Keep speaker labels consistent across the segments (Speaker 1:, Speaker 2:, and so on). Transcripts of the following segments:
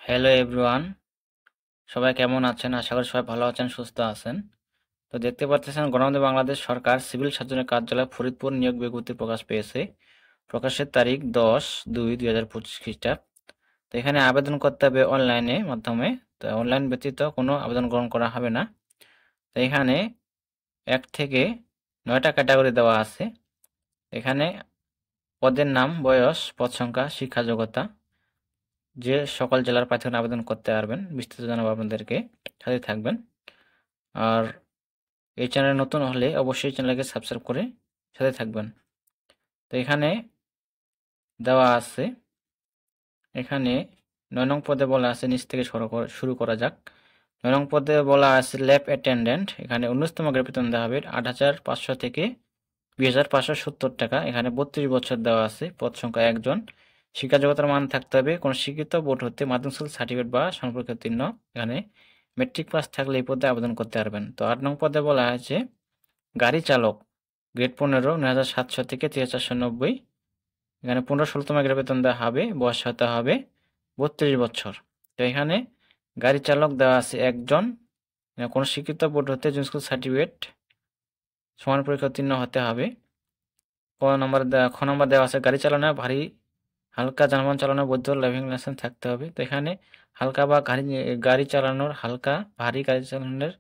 Speaker 1: Hello everyone, সবাই কেমন আছেন? আশা করি সবাই ভালো আছেন, সুস্থ আছেন। তো দেখতে পাচ্ছেন গণমাধ্যমে বাংলাদেশ সরকার সিভিল সার্জনের কার্যালয় ফরিদপুর নিয়োগ বিজ্ঞপ্তি প্রকাশ পেয়েছে। প্রকাশের তারিখ 10/2/2025 খ্রিস্টাব্দ। তো এখানে আবেদন করতে হবে অনলাইনে মাধ্যমে। তো অনলাইন ব্যতীত কোনো আবেদন গ্রহণ করা হবে না। তো এখানে 1 থেকে 9টা ক্যাটাগরি দেওয়া আছে। এখানে পদের নাম, বয়স, পদ সংখ্যা, শিক্ষা যোগ্যতা, যে সকল জেলার প্রার্থীগণ আবেদন করতে পারবেন বিস্তারিত জানাবো আপনাদেরকে, সাথে থাকবেন। আর এই চ্যানেলে নতুন হলে অবশ্যই চ্যানেলকে সাবস্ক্রাইব করে সাথে থাকবেন। তো এখানে দেওয়া আছে, এখানে 9 নং পদে বলা আছে, নিচ থেকে শুরু করা যাক। 9 নং পদে বলা আছে ল্যাব অ্যাটেন্ডেন্ট। এখানে 19তম গ্রেড বেতন দেওয়া হবে 8,500 থেকে 20,570 টাকা। এখানে 32 বছর দেওয়া আছে। পদ সংখ্যা 1 জন। শিক্ষা যোগ্যতার মান থাকতে হবে কোনো শিক্ষিত বোর্ড হতে মাধ্যমিক স্কুল সার্টিফিকেট বা সমপরীক্ষা উত্তীর্ণ। এখানে মেট্রিক পাস থাকলে এই পদে আবেদন করতে পারবেন। তো 8 নং পদে বলা আছে গাড়ি চালক, গ্রেড 15, 9,700 থেকে 3,490। এখানে 15-16তম গ্রেড বেতন দেওয়া হবে। বয়স হতে হবে 32 বছর। তো এখানে গাড়ি চালক দেওয়া আছে 1 জন। কোনো শিক্ষিত বোর্ড হতে জুন স্কুল সার্টিফিকেট সমান পরীক্ষা উত্তীর্ণ হতে হবে। খ নম্বর দেওয়া আছে গাড়ি চালানো ভারী হালকা যানবাহন চালানোর বৈধ ড্রাইভিং লাইসেন্স থাকতে হবে। তো এখানে হালকা বা গাড়ি চালানোর হালকা ভারী গাড়ি চালানোর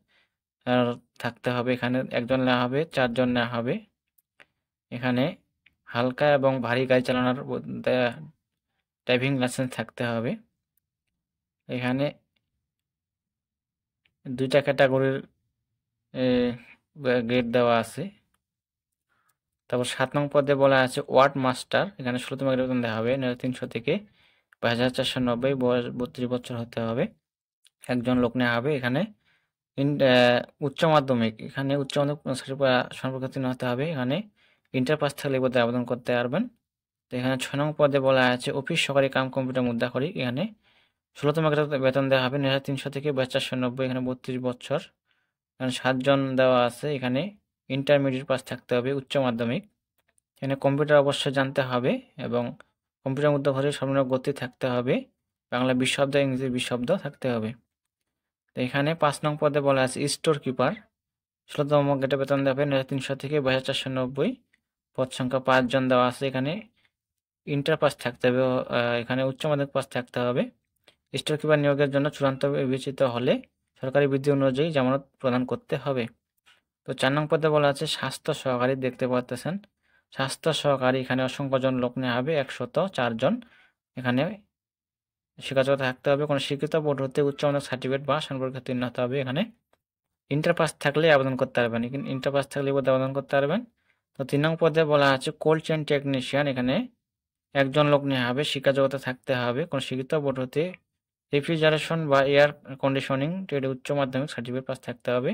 Speaker 1: থাকতে হবে। এখানে 1 জন নেওয়া হবে, 4 জন নেওয়া হবে। এখানে হালকা এবং ভারী গাড়ি চালানোর ড্রাইভিং লাইসেন্স থাকতে হবে। এখানে 2টা ক্যাটাগরির গ্রেড দেওয়া আছে। তারপর 7 নং পদে বলা আছে ওয়ার্ড মাস্টার। এখানে 16তম গ্রেড বেতন দেওয়া হবে 9,300 থেকে 22,490। বয়স 32 বছর হতে হবে। 1 জন লোক নেওয়া হবে। এখানে উচ্চ মাধ্যমিক, এখানে উচ্চ মাধ্যমিক সম্পর্কোত্তীর্ণ হতে হবে। এখানে ইন্টার পাস থাকলে এই পদে আবেদন করতে পারবেন। তো এখানে 6 নং পদে বলা আছে অফিস সহকারী কাম কম্পিউটার মুদ্রাক্ষরিক। এখানে 16তম গ্রেড বেতন দেওয়া হবে 9,300 থেকে 22,490। এখানে 32 বছর। এখানে 7 জন দেওয়া আছে। এখানে ইন্টারমিডিয়েট পাস থাকতে হবে, উচ্চ মাধ্যমিক। এখানে কম্পিউটার অবশ্যই জানতে হবে এবং কম্পিউটার মুদ্রাক্ষরিক সর্বনিম্ন গতি থাকতে হবে। বাংলা 20 শব্দ, ইংরেজি 20 শব্দ থাকতে হবে। তো এখানে 5 নং পদে বলা আছে স্টোর কিপার। 16তম গ্রেডে বেতন দেওয়া হবে 9,300 থেকে 22,490। পদ সংখ্যা 5 জন দেওয়া আছে। এখানে ইন্টার পাস থাকতে হবে, এখানে উচ্চ মাধ্যমিক পাস থাকতে হবে। স্টোর কিপার নিয়োগের জন্য চূড়ান্ত বিবেচিত হলে সরকারি বিধি অনুযায়ী জামানত প্রদান করতে হবে। তো 4 নং পদে বলা আছে স্বাস্থ্য সহকারী। দেখতে পাচ্ছেন স্বাস্থ্য সহকারী, এখানে অসংখ্য জন লোক নেওয়া হবে, 104 জন। এখানে শিক্ষাযোগ্যতা থাকতে হবে কোনো শিক্ষিত বোর্ড হতে উচ্চ মাধ্যমিক সার্টিফিকেট বা সম্পর্কে উত্তীর্ণ হতে হবে। এখানে ইন্টার পাস থাকলে আবেদন করতে পারবেন। ইন্টার পাস থাকলে পদে আবেদন করতে পারবেন। তো 3 নং পদে বলা আছে কোল্ড চেইন টেকনিশিয়ান। এখানে 1 জন লোক নেওয়া হবে। শিক্ষাযোগ্যতা থাকতে হবে কোনো শিক্ষিত বোর্ড হতে রেফ্রিজারেশন বা এয়ার কন্ডিশনিং ট্রেডে উচ্চ মাধ্যমিক সার্টিফিকেট পাস থাকতে হবে।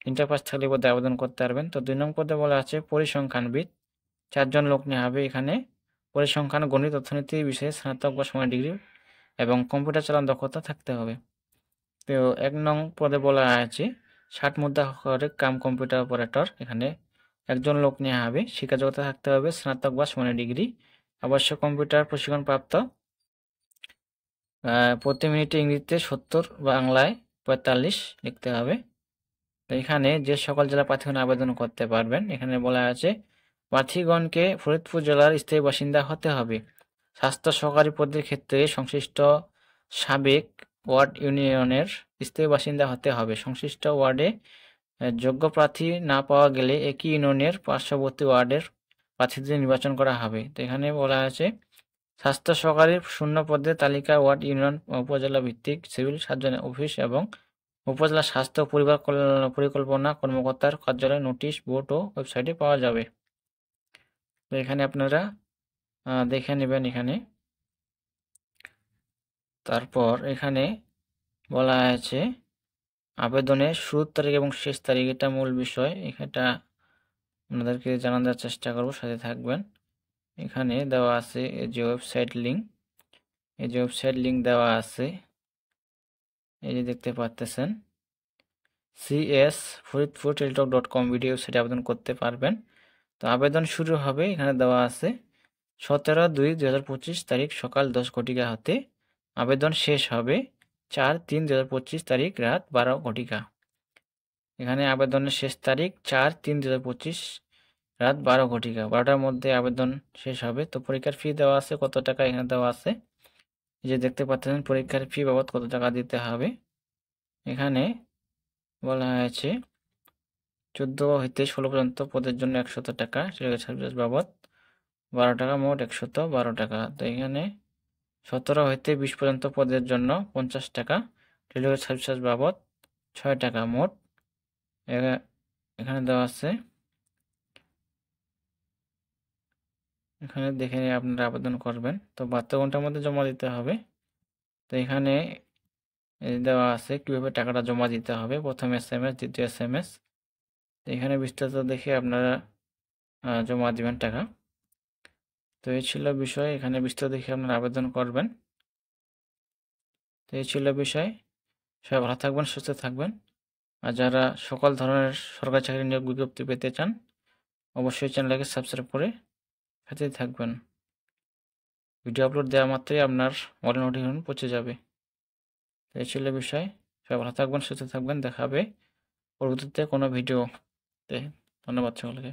Speaker 1: ইন্টার পাস থাকলে পদে আবেদন করতে পারবেন। তো 2 নং পদে বলা আছে পরিসংখ্যানবিদ। 4 জন লোক নেওয়া হবে। এখানে পরিসংখ্যান, গণিত, অর্থনীতি বিষয়ে স্নাতক বা সময় ডিগ্রি এবং কম্পিউটার চালানোর দক্ষতা থাকতে হবে। তো 1 নং পদে বলা আছে 60 মুদ্রাক্ষরিক কাম কম্পিউটার অপারেটর। এখানে 1 জন লোক নেওয়া হবে। শিক্ষাযোগ্যতা থাকতে হবে স্নাতক বা সমান ডিগ্রি। অবশ্য কম্পিউটার প্রশিক্ষণপ্রাপ্ত। প্রতি মিনিটে ইংরেজিতে 70, বাংলায় 45 লিখতে হবে। তো এখানে যে সকল জেলা প্রার্থীগণ আবেদন করতে পারবেন, এখানে বলা আছে প্রার্থীগণকে ফরিদপুর জেলার স্থায়ী বাসিন্দা হতে হবে। স্বাস্থ্য সহকারী পদের ক্ষেত্রে সংশ্লিষ্ট সাবেক ওয়ার্ড ইউনিয়নের স্থায়ী বাসিন্দা হতে হবে। সংশ্লিষ্ট ওয়ার্ডে যোগ্য প্রার্থী না পাওয়া গেলে একই ইউনিয়নের পার্শ্ববর্তী ওয়ার্ডের প্রার্থীদের নির্বাচন করা হবে। তো এখানে বলা আছে স্বাস্থ্য সহকারীর শূন্য পদের তালিকা ওয়ার্ড, ইউনিয়ন, উপজেলা ভিত্তিক সিভিল সার্জন অফিস এবং উপজেলা স্বাস্থ্য পরিকল্পনা কর্মকর্তার কার্যালয়, নোটিশ বোর্ড ও ওয়েবসাইটে পাওয়া যাবে। তো এখানে আপনারা দেখে নেবেন। এখানে তারপর এখানে বলা আছে আবেদনের শুরুর তারিখ এবং শেষ তারিখ, এটা মূল বিষয়। এটা আপনাদেরকে জানানোর চেষ্টা করব, সাথে থাকবেন। এখানে দেওয়া আছে এই যে ওয়েবসাইট লিঙ্ক, দেওয়া আছে, এই যে দেখতে পাচ্ছেন cs.ফরিদপুর.টেলিটক.com ভিডিও ওয়েবসাইটে আবেদন করতে পারবেন। তো আবেদন শুরু হবে, এখানে দেওয়া আছে 17/2/2025 তারিখ সকাল 10 ঘটিকা হতে আবেদন শেষ হবে 4/3/2025 তারিখ রাত 12 ঘটিকা। এখানে আবেদনের শেষ তারিখ 4/3/2025 রাত 12 ঘটিকা, 12টার মধ্যে আবেদন শেষ হবে। তো পরীক্ষার ফি দেওয়া আছে কত টাকা, এখানে দেওয়া আছে। এই যে দেখতে পাচ্ছেন পরীক্ষার ফি বাবদ কত টাকা দিতে হবে। এখানে বলা হয়েছে 14 হইতে 16 পর্যন্ত পদের জন্য 100 টাকা, টেলিযোগাযোগ সার্ভিস বাবদ 12 টাকা, মোট 112 টাকা। তো এখানে 17 হইতে 20 পর্যন্ত পদের জন্য 50 টাকা, টেলিযোগাযোগ সার্ভিস বাবদ 6 টাকা, মোট এখানে দেওয়া আছে। এখানে দেখে নিয়ে আপনারা আবেদন করবেন। তো 72 ঘন্টার মধ্যে জমা দিতে হবে। তো এখানে দেওয়া আছে কিভাবে টাকাটা জমা দিতে হবে, প্রথম SMS, দ্বিতীয় SMS। এখানে বিস্তারিত দেখে আপনারা জমা দিবেন টাকা। তো এই ছিল বিষয়, এখানে বিস্তারিত দেখে আপনারা আবেদন করবেন। তো এই ছিল বিষয়। সবাই ভালো থাকবেন, সুস্থ থাকবেন। আর যারা সকল ধরনের সরকারি চাকরি নিয়োগ বিজ্ঞপ্তি পেতে চান অবশ্যই চ্যানেলটাকে সাবস্ক্রাইব করে সাথেই থাকবেন। ভিডিও আপলোড দেওয়া মাত্রই আপনার মোবাইলে নোটিফিকেশন পৌঁছে যাবে। এই ছিল বিষয়। সবাই ভালো থাকবেন, সুস্থ থাকবেন। দেখা হবে পরবর্তীতে কোনো ভিডিওতে। ধন্যবাদ সকলকে।